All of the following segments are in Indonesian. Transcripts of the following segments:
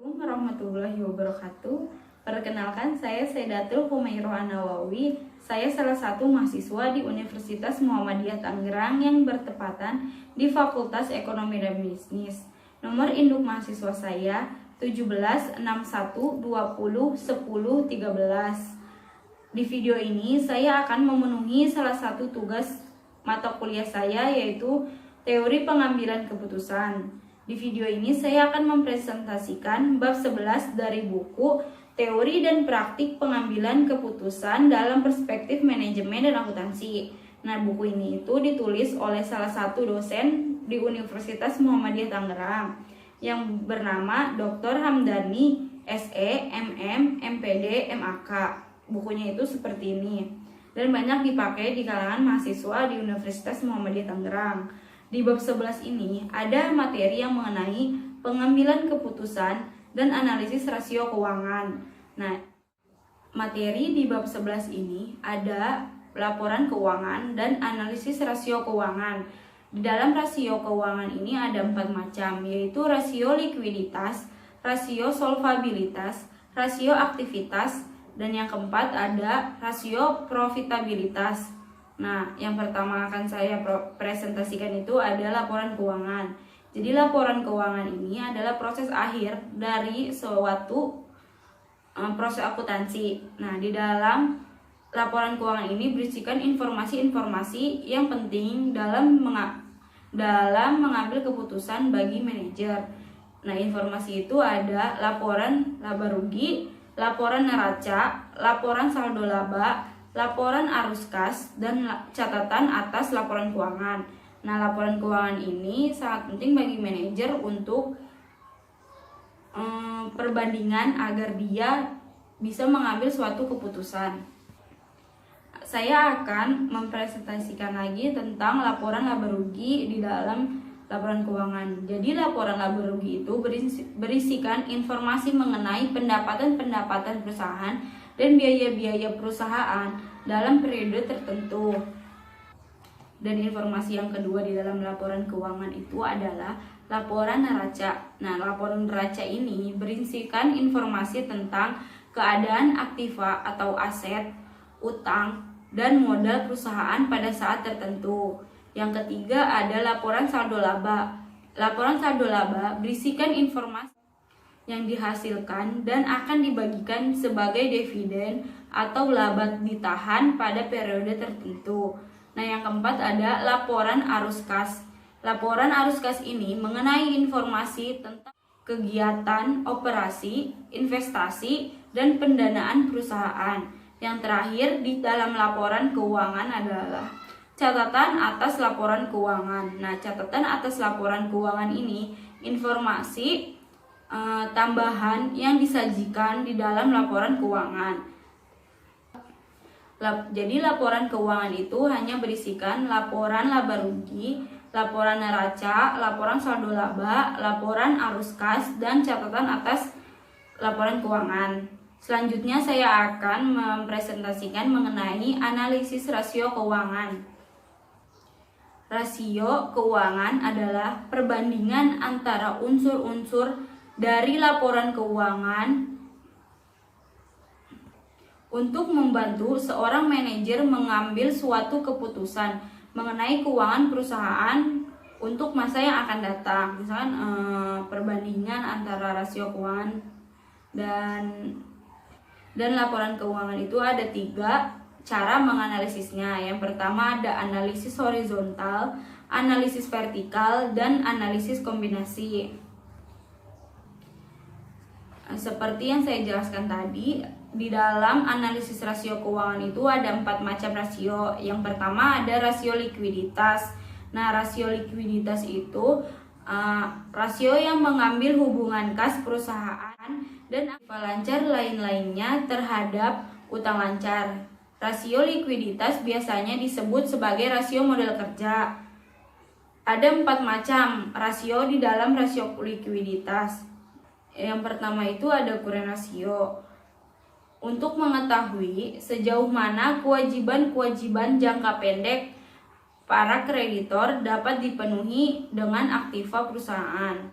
Assalamualaikum warahmatullahi wabarakatuh. Perkenalkan, saya Saidatul Humairoh An-Nawawi. Saya salah satu mahasiswa di Universitas Muhammadiyah Tangerang yang bertepatan di Fakultas Ekonomi dan Bisnis. Nomor induk mahasiswa saya 1761201013. Di video ini saya akan memenuhi salah satu tugas mata kuliah saya, yaitu teori pengambilan keputusan. Di video ini saya akan mempresentasikan bab 11 dari buku Teori dan Praktik Pengambilan Keputusan dalam Perspektif Manajemen dan Akuntansi. Nah, buku ini itu ditulis oleh salah satu dosen di Universitas Muhammadiyah Tangerang yang bernama Dr. Hamdani SE, MM, MPD, MAK. Bukunya itu seperti ini dan banyak dipakai di kalangan mahasiswa di Universitas Muhammadiyah Tangerang. Di bab 11 ini ada materi yang mengenai pengambilan keputusan dan analisis rasio keuangan. Nah, materi di bab 11 ini ada laporan keuangan dan analisis rasio keuangan. Di dalam rasio keuangan ini ada 4 macam, yaitu rasio likuiditas, rasio solvabilitas, rasio aktivitas, dan yang keempat ada rasio profitabilitas. Nah, yang pertama akan saya presentasikan itu ada laporan keuangan. Jadi laporan keuangan ini adalah proses akhir dari suatu proses akuntansi. Nah, di dalam laporan keuangan ini berisikan informasi-informasi yang penting dalam mengambil keputusan bagi manajer. Nah, informasi itu ada laporan laba rugi, laporan neraca, laporan saldo laba, laporan arus kas, dan catatan atas laporan keuangan. Nah, laporan keuangan ini sangat penting bagi manajer untuk perbandingan agar dia bisa mengambil suatu keputusan. Saya akan mempresentasikan lagi tentang laporan laba rugi di dalam laporan keuangan. Jadi laporan laba rugi itu berisikan informasi mengenai pendapatan-pendapatan perusahaan dan biaya-biaya perusahaan dalam periode tertentu. Dan informasi yang kedua di dalam laporan keuangan itu adalah laporan neraca. Nah, laporan neraca ini berisikan informasi tentang keadaan aktiva atau aset, utang, dan modal perusahaan pada saat tertentu. Yang ketiga ada laporan saldo laba. Laporan saldo laba berisikan informasi yang dihasilkan dan akan dibagikan sebagai dividen atau laba ditahan pada periode tertentu. Nah, yang keempat ada laporan arus kas. Laporan arus kas ini mengenai informasi tentang kegiatan, operasi, investasi, dan pendanaan perusahaan. Yang terakhir di dalam laporan keuangan adalah catatan atas laporan keuangan. Nah, catatan atas laporan keuangan ini informasi tambahan yang disajikan di dalam laporan keuangan. Jadi laporan keuangan itu hanya berisikan laporan laba rugi, laporan neraca, laporan saldo laba, laporan arus kas, dan catatan atas laporan keuangan. Selanjutnya saya akan mempresentasikan mengenai analisis rasio keuangan. Rasio keuangan adalah perbandingan antara unsur-unsur dari laporan keuangan untuk membantu seorang manajer mengambil suatu keputusan mengenai keuangan perusahaan untuk masa yang akan datang. Misalkan perbandingan antara rasio keuangan dan laporan keuangan itu ada 3 cara menganalisisnya. Yang pertama ada analisis horizontal, analisis vertikal, dan analisis kombinasi. Seperti yang saya jelaskan tadi, di dalam analisis rasio keuangan itu ada 4 macam rasio. Yang pertama ada rasio likuiditas. Nah, rasio likuiditas itu rasio yang mengambil hubungan kas perusahaan dan aktiva lancar lain-lainnya terhadap utang lancar. Rasio likuiditas biasanya disebut sebagai rasio modal kerja. Ada 4 macam rasio di dalam rasio likuiditas. Yang pertama itu ada current ratio. Untuk mengetahui sejauh mana kewajiban-kewajiban jangka pendek para kreditor dapat dipenuhi dengan aktiva perusahaan.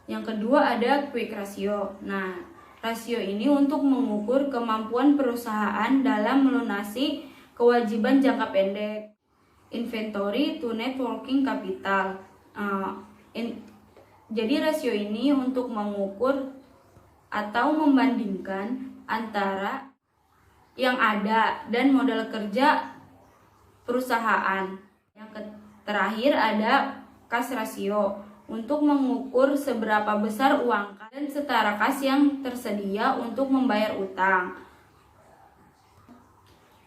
Yang kedua ada quick ratio. Nah, rasio ini untuk mengukur kemampuan perusahaan dalam melunasi kewajiban jangka pendek. Inventory to net working capital. Jadi rasio ini untuk mengukur atau membandingkan antara yang ada dan modal kerja perusahaan. Yang terakhir ada cash ratio untuk mengukur seberapa besar uang dan setara kas yang tersedia untuk membayar utang.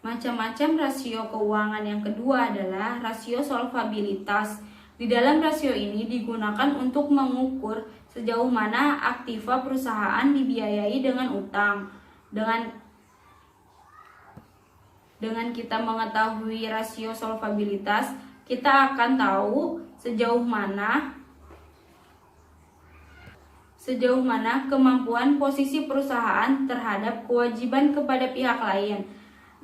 Macam-macam rasio keuangan yang kedua adalah rasio solvabilitas. Di dalam rasio ini digunakan untuk mengukur sejauh mana aktiva perusahaan dibiayai dengan utang. Dengan kita mengetahui rasio solvabilitas, kita akan tahu sejauh mana kemampuan posisi perusahaan terhadap kewajiban kepada pihak lain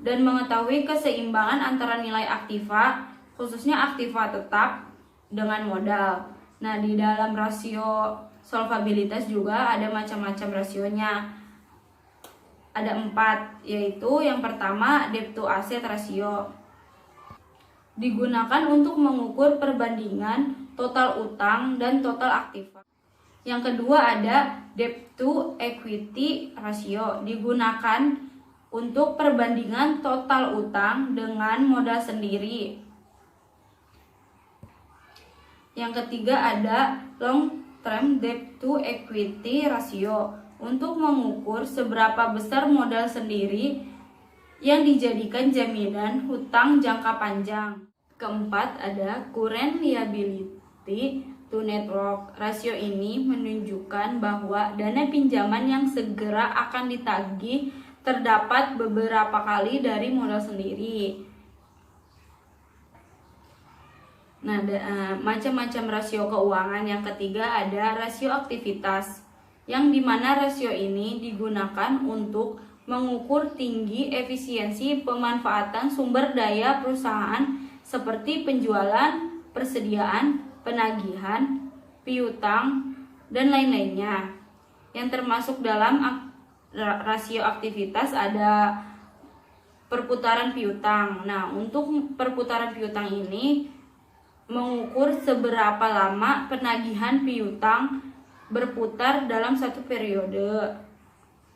dan mengetahui keseimbangan antara nilai aktiva, khususnya aktiva tetap dengan modal. Nah, di dalam rasio solvabilitas juga ada macam-macam rasionya. Ada 4, yaitu yang pertama debt to asset ratio. Digunakan untuk mengukur perbandingan total utang dan total aktiva. Yang kedua ada debt to equity ratio. Digunakan untuk perbandingan total utang dengan modal sendiri. Yang ketiga ada long term debt to equity ratio untuk mengukur seberapa besar modal sendiri yang dijadikan jaminan hutang jangka panjang. Keempat ada current liability to network. Rasio ini menunjukkan bahwa dana pinjaman yang segera akan ditagih terdapat beberapa kali dari modal sendiri. Nah, macam-macam rasio keuangan. Yang ketiga ada rasio aktivitas, yang dimana rasio ini digunakan untuk mengukur tinggi efisiensi pemanfaatan sumber daya perusahaan seperti penjualan, persediaan, penagihan, piutang, dan lain-lainnya. Yang termasuk dalam rasio aktivitas ada perputaran piutang. Nah, untuk perputaran piutang ini mengukur seberapa lama penagihan piutang berputar dalam satu periode.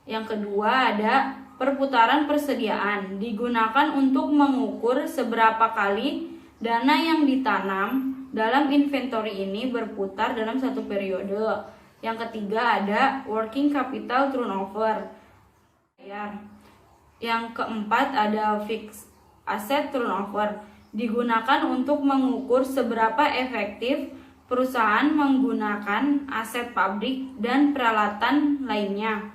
Yang kedua ada perputaran persediaan. Digunakan untuk mengukur seberapa kali dana yang ditanam dalam inventory ini berputar dalam satu periode. Yang ketiga ada working capital turnover. Yang keempat ada fixed asset turnover. Digunakan untuk mengukur seberapa efektif perusahaan menggunakan aset pabrik dan peralatan lainnya.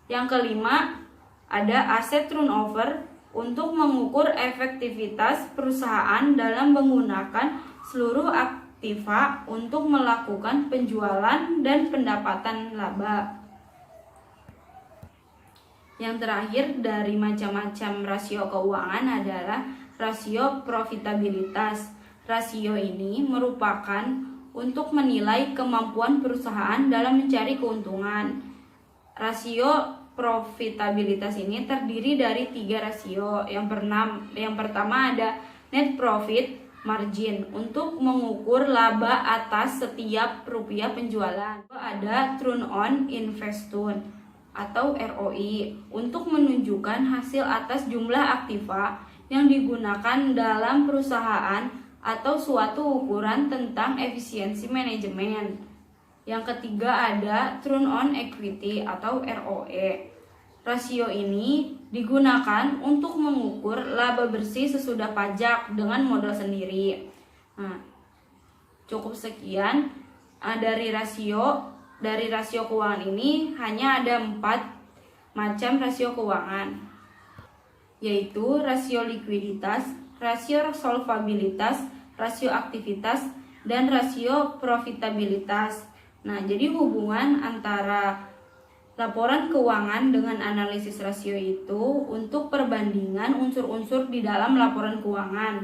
Yang kelima ada aset turnover untuk mengukur efektivitas perusahaan dalam menggunakan seluruh aktiva untuk melakukan penjualan dan pendapatan laba. Yang terakhir dari macam-macam rasio keuangan adalah rasio profitabilitas. Rasio ini merupakan untuk menilai kemampuan perusahaan dalam mencari keuntungan. Rasio profitabilitas ini terdiri dari 3 rasio. Yang pertama ada net profit margin untuk mengukur laba atas setiap rupiah penjualan. Ada return on investment atau ROI untuk menunjukkan hasil atas jumlah aktiva yang digunakan dalam perusahaan atau suatu ukuran tentang efisiensi manajemen. Yang ketiga ada return on equity atau ROE. Rasio ini digunakan untuk mengukur laba bersih sesudah pajak dengan modal sendiri. Nah, cukup sekian dari rasio keuangan ini. Hanya ada 4 macam rasio keuangan, yaitu rasio likuiditas, rasio solvabilitas, rasio aktivitas, dan rasio profitabilitas. Nah, jadi hubungan antara laporan keuangan dengan analisis rasio itu untuk perbandingan unsur-unsur di dalam laporan keuangan.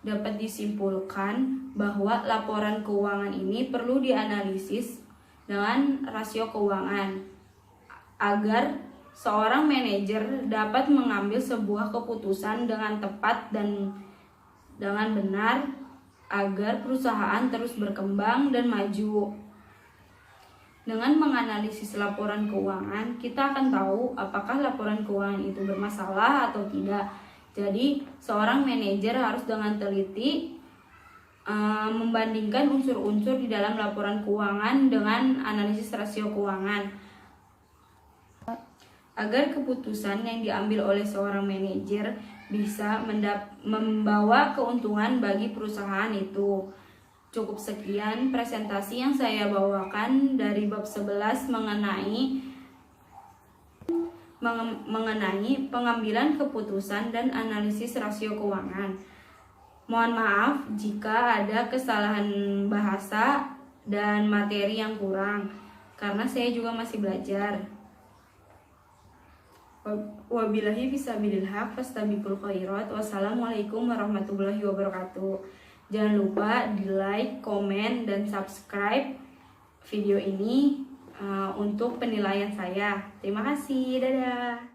dapat disimpulkan bahwa laporan keuangan ini perlu dianalisis dengan rasio keuangan agar seorang manajer dapat mengambil sebuah keputusan dengan tepat dan dengan benar agar perusahaan terus berkembang dan maju. Dengan menganalisis laporan keuangan, kita akan tahu apakah laporan keuangan itu bermasalah atau tidak. Jadi, seorang manajer harus dengan teliti membandingkan unsur-unsur di dalam laporan keuangan dengan analisis rasio keuangan agar keputusan yang diambil oleh seorang manajer bisa membawa keuntungan bagi perusahaan itu. Cukup sekian presentasi yang saya bawakan dari bab 11 mengenai pengambilan keputusan dan analisis rasio keuangan. Mohon maaf jika ada kesalahan bahasa dan materi yang kurang, karena saya juga masih belajar. Wabillahi fisabilil haq fastabiqul khairat. Wassalamualaikum warahmatullahi wabarakatuh. Jangan lupa di like, komen, dan subscribe video ini untuk penilaian saya. Terima kasih, dadah.